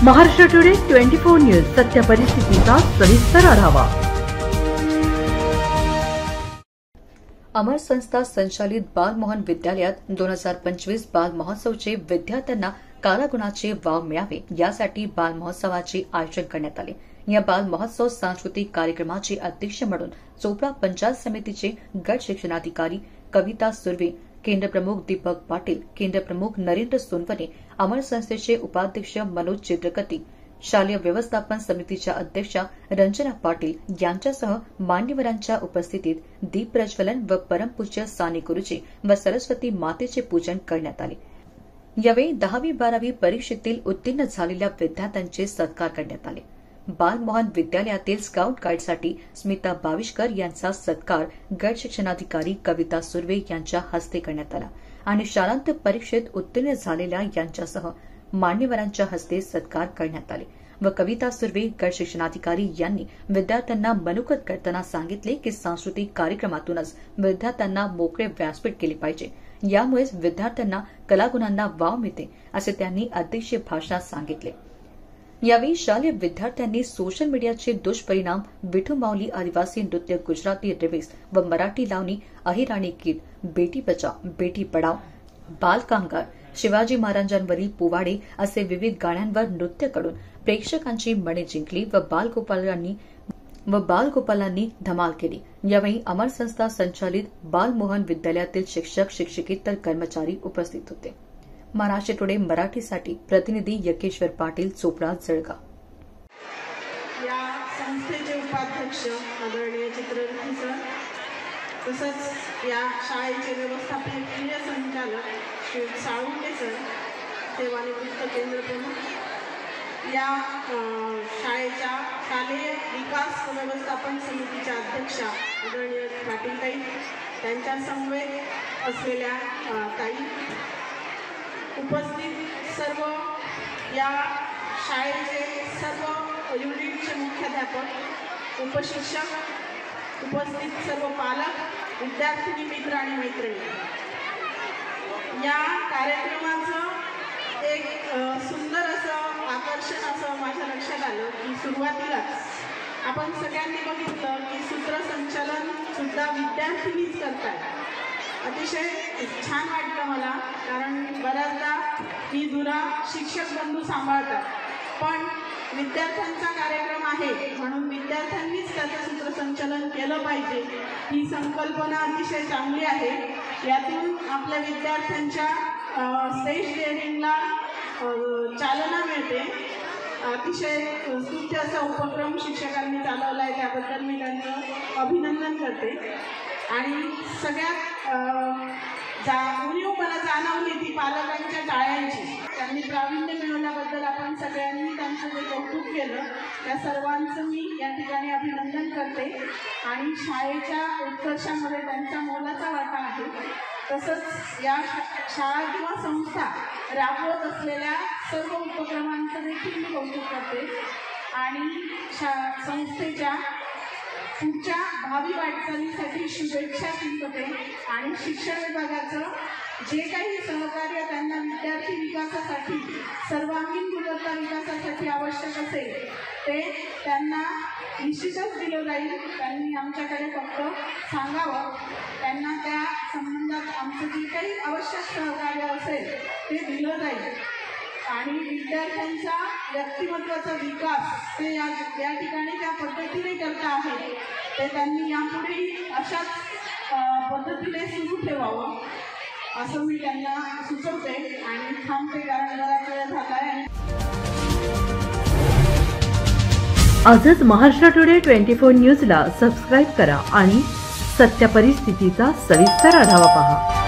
Maharashtra today 24 news सत्य परिस्थितीचा सविस्तर आढावा। अमर संस्था संचालित बालमोहन विद्यालयात 2025 बाल महोत्सवचे विद्यार्थ्यांना कारागुणाचे वाव मिळावे यासाठी बाल महोत्सवाचे आयोजन करण्यात आले। या बाल महोत्सव सांस्कृतिक कार्यक्रमाचे अध्यक्ष म्हणून चोपडा पंचायत समितीचे गट शिक्षणाधिकारी कविता सुर्वे, केंद्र प्रमुख दीपक पाटील, केंद्र प्रमुख नरेंद्र सोनवणे, अमर संस्थेचे उपाध्यक्ष मनोज चित्रकती, शालेय व्यवस्थापन समितीच्या अध्यक्षा रंजना पाटील यांच्यासह मान्यवरांच्या उपस्थितीत दीप प्रज्वलन व परमपूज्य साने गुरुजी व सरस्वती मातेचे पूजन करण्यात आले। यावेळी 10वी-12वी परीक्षेतील उत्तीर्ण झालेल्या विद्यार्थ्यांचे सत्कार करण्यात आले। बालमोहन विद्यालयातील स्काउट गाईडसाठी स्मिता बाविष्कर यांचा सत्कार गट शिक्षणाधिकारी कविता सुर्वे यांच्या हस्ते करण्यात आला आणि शालांत परीक्षेत उत्तीर्ण झालेल्या यांच्यासह मान्यवरांच्या हस्ते सत्कार करण्यात आले व कविता सुर्वे गट शिक्षणाधिकारी यांनी विद्यार्थ्यांना मनोगत करताना सांगितले की सांस्कृतिक कार्यक्रमातूनच विद्यार्थ्यांना मोकळे व्यासपीठ केले पाहिजे, यामुळेच विद्यार्थ्यांना कलागुणांना वाव मिळते असे त्यांनी अध्यक्षीय भाषणात सांगितले। यावेळी शालेय विद्यार्थ्यांनी सोशल मीडियाचे दुष्परिणाम, विठू माऊली आदिवासी नृत्य, गुजराती रिमिक्स व मराठी लावणी, अहिराणी गीत, बेटी बचाव बेटी पढाव, बाल कामगार, शिवाजी महाराजांवरील पोवाडे असे विविध गाण्यांवर नृत्य करून प्रेक्षकांची मने जिंकली व बालगोपालांनी धमाल केली। यावेळी अमर संस्था संचालित बालमोहन विद्यालयातील शिक्षक, शिक्षकेतर कर्मचारी उपस्थित होते। महाराष्ट्र टुडे मराठीसाठी प्रतिनिधी यकेश्वर पाटील, चोपडा, जळगाव। या संस्थेचे उपाध्यक्ष आदरणीय चित्रकती सर, तसंच या शाळेचे व्यवस्थापकीय संचालक श्री साळुंके सर, सेवानिवृत्त केंद्र प्रमुख, या शाळेच्या शालेय विकास व व्यवस्थापन समितीच्या अध्यक्षा आदरणीय पाटील ताई, त्यांच्या समवेत असलेल्या ताई, उपस्थित सर्व या शाळेचे सर्व युनिटचे मुख्याध्यापक, उपशिक्षक, उपस्थित सर्व पालक, विद्यार्थिनी मित्र आणि मैत्रिणी, या कार्यक्रमाचं एक सुंदर असं आकर्षण असं माझ्या लक्षात आलं की सुरुवातीलाच आपण सगळ्यांनी बघितलं की सूत्रसंचालन सुद्धा विद्यार्थिनीच करतात। अतिशय छान वाटलं मला, कारण बऱ्याचदा ही धुरा शिक्षक बंधू सांभाळतात, पण विद्यार्थ्यांचा कार्यक्रम आहे म्हणून विद्यार्थ्यांनीच त्याचं सूत्रसंचालन केलं पाहिजे, ही संकल्पना अतिशय चांगली आहे। यातून आपल्या विद्यार्थ्यांच्या स्टेज डेअरिंगला चालना मिळते। अतिशय स्तुत्य असा उपक्रम शिक्षकांनी चालवला आहे, त्याबद्दल मी त्यांचं अभिनंदन करते। आणि सगळ्यात उणीव मला जाणवली ती पालकांच्या टाळ्यांची। त्यांनी प्रावीण्य मिळवल्याबद्दल आपण सगळ्यांनी त्यांचं जे कौतुक केलं त्या सर्वांचं मी या ठिकाणी अभिनंदन करते आणि शाळेच्या उत्कर्षामध्ये त्यांचा मोलाचा वाटा आहे। तसंच या शाळा किंवा संस्था राबवत असलेल्या सर्व उपक्रमांचं देखील मी कौतुक करते आणि संस्थेच्या पुढच्या भावी वाटचालीसाठी शुभेच्छा दिसते आणि शिक्षण विभागाचं जे काही सहकार्य त्यांना विद्यार्थी विकासासाठी, सर्वांगीण गुणवत्ता विकासासाठी आवश्यक असेल ते त्यांना निश्चितच दिलं जाईल। त्यांनी आमच्याकडे फक्त सांगावं, त्यांना त्या संबंधात आमचं जे काही आवश्यक सहकार्य असेल ते दिलं जाईल आणि विद्यार्थ्यांचा व्यक्तिमत्वाचा विकास ते या ठिकाणी ज्या पद्धतीने करता आहे ते त्यांनी यापुढेही अशाच पद्धतीने सुरू ठेवावं असं मी त्यांना सुचवते आणि थांबते, कारण बराच वेळ झाला आहे। आजच महाराष्ट्र टुडे 24 न्यूजला सबस्क्राईब करा आणि सत्य परिस्थितीचा सविस्तर आढावा पहा।